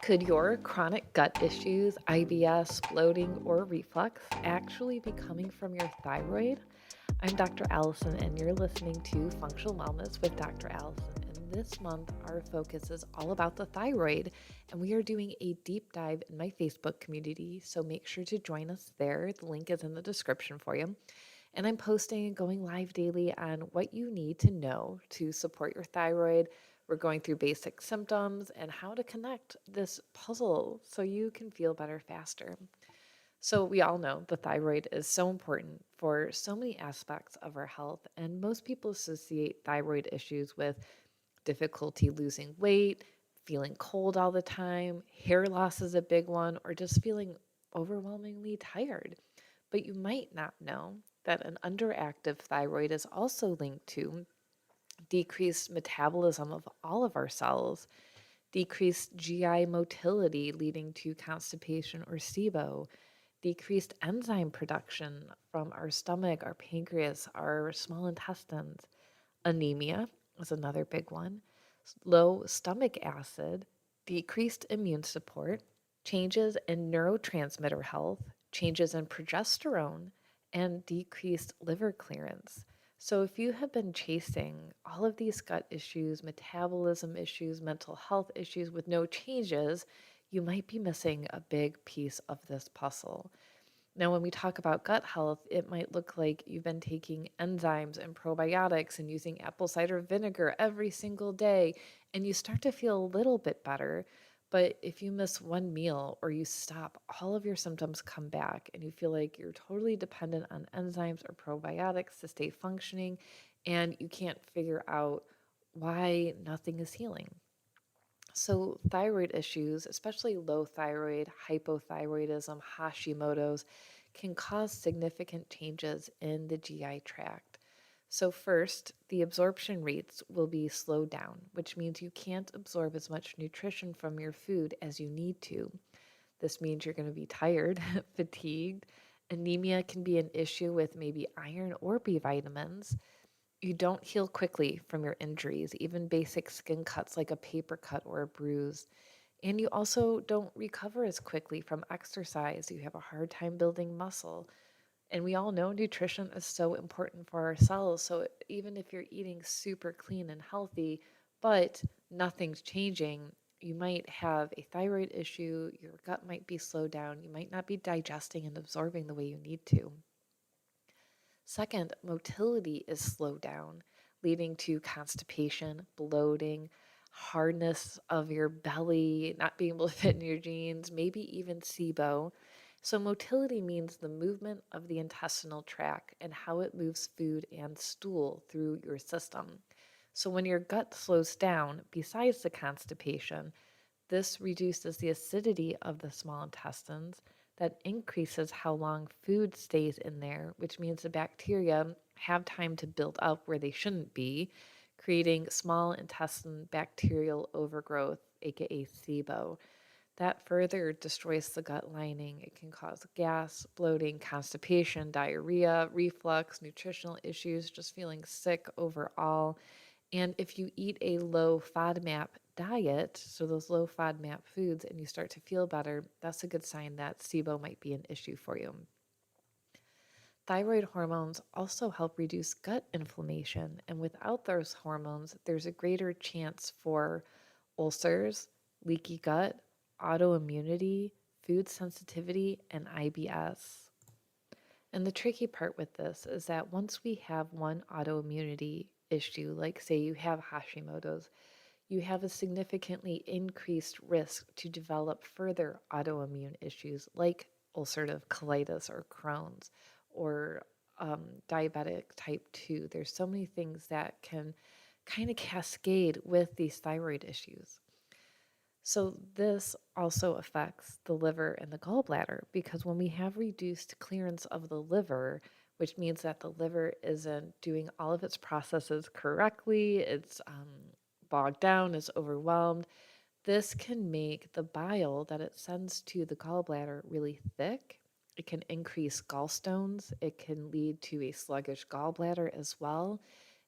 Could your chronic gut issues, IBS, bloating, or reflux actually be coming from your thyroid? I'm Dr. Allison, and you're listening to Functional Wellness with Dr. Allison. And this month, our focus is all about the thyroid, and we are doing a deep dive in my Facebook community. So make sure to join us there. The link is in the description for you. And I'm posting and going live daily on what you need to know to support your thyroid. We're going through basic symptoms and how to connect this puzzle so you can feel better faster. So, we all know the thyroid is so important for so many aspects of our health, and most people associate thyroid issues with difficulty losing weight, feeling cold all the time, hair loss is a big one, or just feeling overwhelmingly tired. But you might not know that an underactive thyroid is also linked to decreased metabolism of all of our cells, decreased GI motility leading to constipation or SIBO, decreased enzyme production from our stomach, our pancreas, our small intestines. Anemia is another big one. Low stomach acid, decreased immune support, changes in neurotransmitter health, changes in progesterone, and decreased liver clearance. So, if you have been chasing all of these gut issues, metabolism issues, mental health issues with no changes, you might be missing a big piece of this puzzle. Now, when we talk about gut health, it might look like you've been taking enzymes and probiotics and using apple cider vinegar every single day, and you start to feel a little bit better. But if you miss one meal or you stop, all of your symptoms come back, and you feel like you're totally dependent on enzymes or probiotics to stay functioning, and you can't figure out why nothing is healing. So, thyroid issues, especially low thyroid, hypothyroidism, Hashimoto's, can cause significant changes in the GI tract. So, first, the absorption rates will be slowed down, which means you can't absorb as much nutrition from your food as you need to. This means you're going to be tired, fatigued. Anemia can be an issue with maybe iron or B vitamins. You don't heal quickly from your injuries, even basic skin cuts like a paper cut or a bruise. And you also don't recover as quickly from exercise. You have a hard time building muscle. And we all know nutrition is so important for our cells. So even if you're eating super clean and healthy, but nothing's changing, you might have a thyroid issue, your gut might be slowed down, you might not be digesting and absorbing the way you need to. Second, motility is slowed down, leading to constipation, bloating, hardness of your belly, not being able to fit in your jeans, maybe even SIBO. So, motility means the movement of the intestinal tract and how it moves food and stool through your system. So, when your gut slows down, besides the constipation, this reduces the acidity of the small intestines. That increases how long food stays in there, which means the bacteria have time to build up where they shouldn't be, creating small intestine bacterial overgrowth, aka SIBO. That further destroys the gut lining. It can cause gas, bloating, constipation, diarrhea, reflux, nutritional issues, just feeling sick overall. And if you eat a low FODMAP diet, so those low FODMAP foods, and you start to feel better, that's a good sign that SIBO might be an issue for you. Thyroid hormones also help reduce gut inflammation, and without those hormones, there's a greater chance for ulcers, leaky gut, autoimmunity, food sensitivity, and IBS. And the tricky part with this is that once we have one autoimmunity issue, like say you have Hashimoto's, you have a significantly increased risk to develop further autoimmune issues like ulcerative colitis or Crohn's or diabetic type 2. There's so many things that can kind of cascade with these thyroid issues. So, this also affects the liver and the gallbladder because when we have reduced clearance of the liver, which means that the liver isn't doing all of its processes correctly, it's bogged down, it's overwhelmed. This can make the bile that it sends to the gallbladder really thick. It can increase gallstones. It can lead to a sluggish gallbladder as well.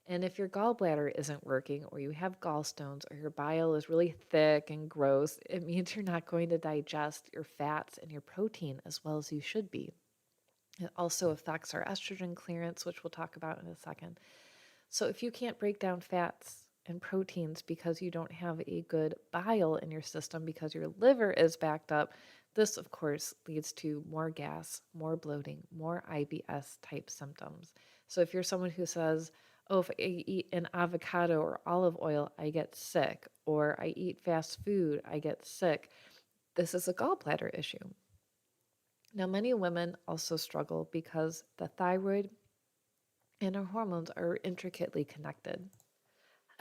And if your gallbladder isn't working, or you have gallstones, or your bile is really thick and gross, it means you're not going to digest your fats and your protein as well as you should be. It also affects our estrogen clearance, which we'll talk about in a second. So if you can't break down fats and proteins because you don't have a good bile in your system because your liver is backed up, this of course leads to more gas, more bloating, more IBS type symptoms. So if you're someone who says, "Oh, if I eat an avocado or olive oil, I get sick," or "I eat fast food, I get sick," this is a gallbladder issue. Now, many women also struggle because the thyroid and our hormones are intricately connected.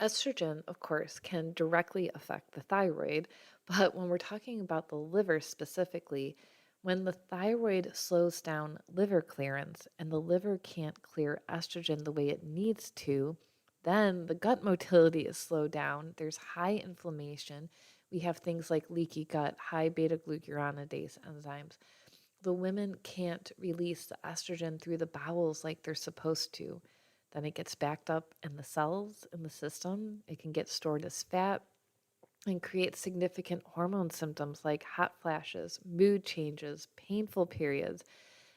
Estrogen, of course, can directly affect the thyroid, but when we're talking about the liver specifically, when the thyroid slows down liver clearance and the liver can't clear estrogen the way it needs to, then the gut motility is slowed down. There's high inflammation. We have things like leaky gut, high beta glucuronidase enzymes. The women can't release the estrogen through the bowels like they're supposed to. Then it gets backed up in the cells in the system. It can get stored as fat and create significant hormone symptoms like hot flashes, mood changes, painful periods.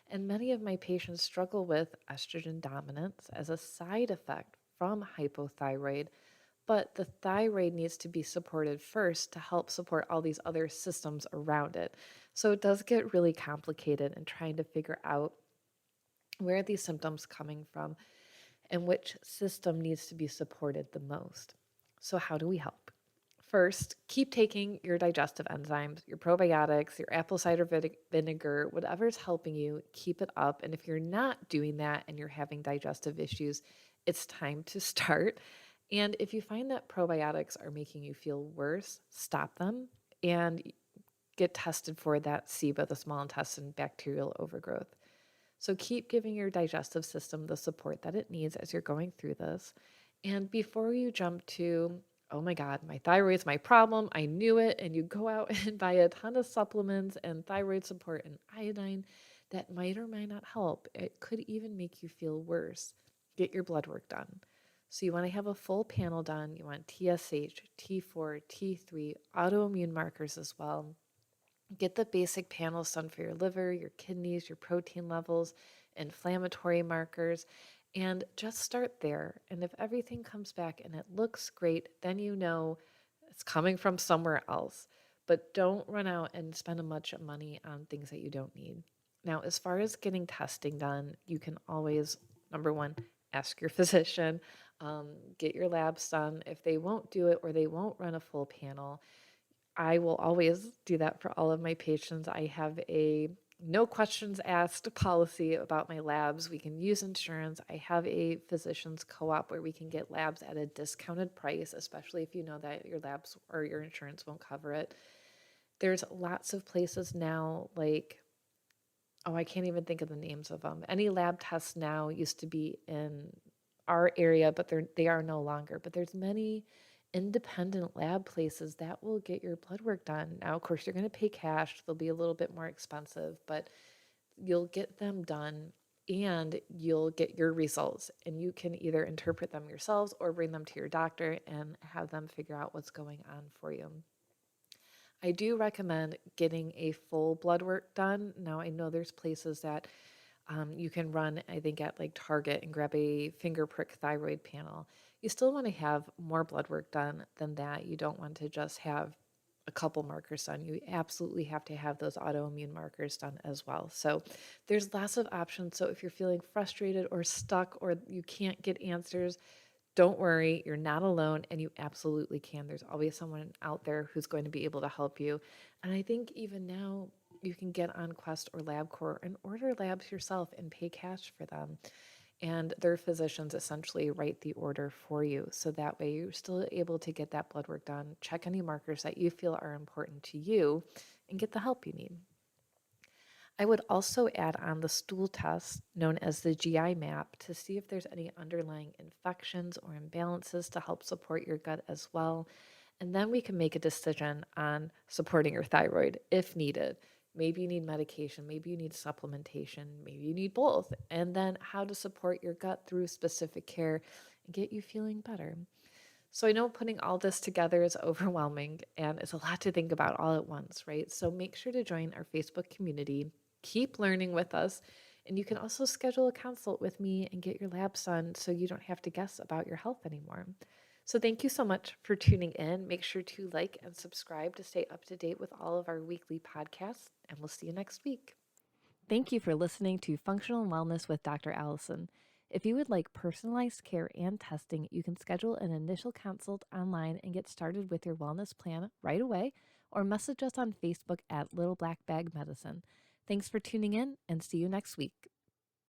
And many of my patients struggle with estrogen dominance as a side effect from hypothyroid. But the thyroid needs to be supported first to help support all these other systems around it. So it does get really complicated in trying to figure out where are these symptoms coming from and which system needs to be supported the most. So, how do we help? First, keep taking your digestive enzymes, your probiotics, your apple cider vinegar, whatever's helping you, keep it up. And if you're not doing that and you're having digestive issues, it's time to start. And if you find that probiotics are making you feel worse, stop them and get tested for that SIBO, the small intestine bacterial overgrowth. So keep giving your digestive system the support that it needs as you're going through this. And before you jump to, "Oh my God, my thyroid's my problem, I knew it," and you go out and buy a ton of supplements and thyroid support and iodine that might or might not help. It could even make you feel worse. Get your blood work done. So you want to have a full panel done. You want TSH, T4, T3, autoimmune markers as well. Get the basic panels done for your liver, your kidneys, your protein levels, inflammatory markers, and just start there. And if everything comes back and it looks great, then you know it's coming from somewhere else. But don't run out and spend a bunch of money on things that you don't need. Now, as far as getting testing done, you can always, number one, ask your physician, get your labs done. If they won't do it or they won't run a full panel, I will always do that for all of my patients. I have a no questions asked policy about my labs. We can use insurance. I have a physicians co-op where we can get labs at a discounted price, especially if you know that your labs or your insurance won't cover it. There's lots of places now like, oh, I can't even think of the names of them. Any lab tests now used to be in our area, but they are no longer. But there's many independent lab places that will get your blood work done. Now, of course, you're going to pay cash. They'll be a little bit more expensive, but you'll get them done and you'll get your results. And you can either interpret them yourselves or bring them to your doctor and have them figure out what's going on for you. I do recommend getting a full blood work done. Now, I know there's places that you can run, I think, at like Target and grab a finger prick thyroid panel. You still want to have more blood work done than that. You don't want to just have a couple markers done. You absolutely have to have those autoimmune markers done as well. So there's lots of options. So if you're feeling frustrated or stuck or you can't get answers, don't worry, you're not alone and you absolutely can. There's always someone out there who's going to be able to help you. And I think even now you can get on Quest or LabCorp and order labs yourself and pay cash for them. And their physicians essentially write the order for you. So that way you're still able to get that blood work done, check any markers that you feel are important to you, and get the help you need. I would also add on the stool test known as the GI map to see if there's any underlying infections or imbalances to help support your gut as well. And then we can make a decision on supporting your thyroid if needed. Maybe you need medication, maybe you need supplementation, maybe you need both. And then how to support your gut through specific care and get you feeling better. So I know putting all this together is overwhelming and it's a lot to think about all at once, right? So make sure to join our Facebook community, keep learning with us, and you can also schedule a consult with me and get your labs done so you don't have to guess about your health anymore. So thank you so much for tuning in. Make sure to like and subscribe to stay up to date with all of our weekly podcasts, and we'll see you next week. Thank you for listening to Functional Wellness with Dr. Allison. If you would like personalized care and testing, you can schedule an initial consult online and get started with your wellness plan right away, or message us on Facebook at Little Black Bag Medicine. Thanks for tuning in and see you next week.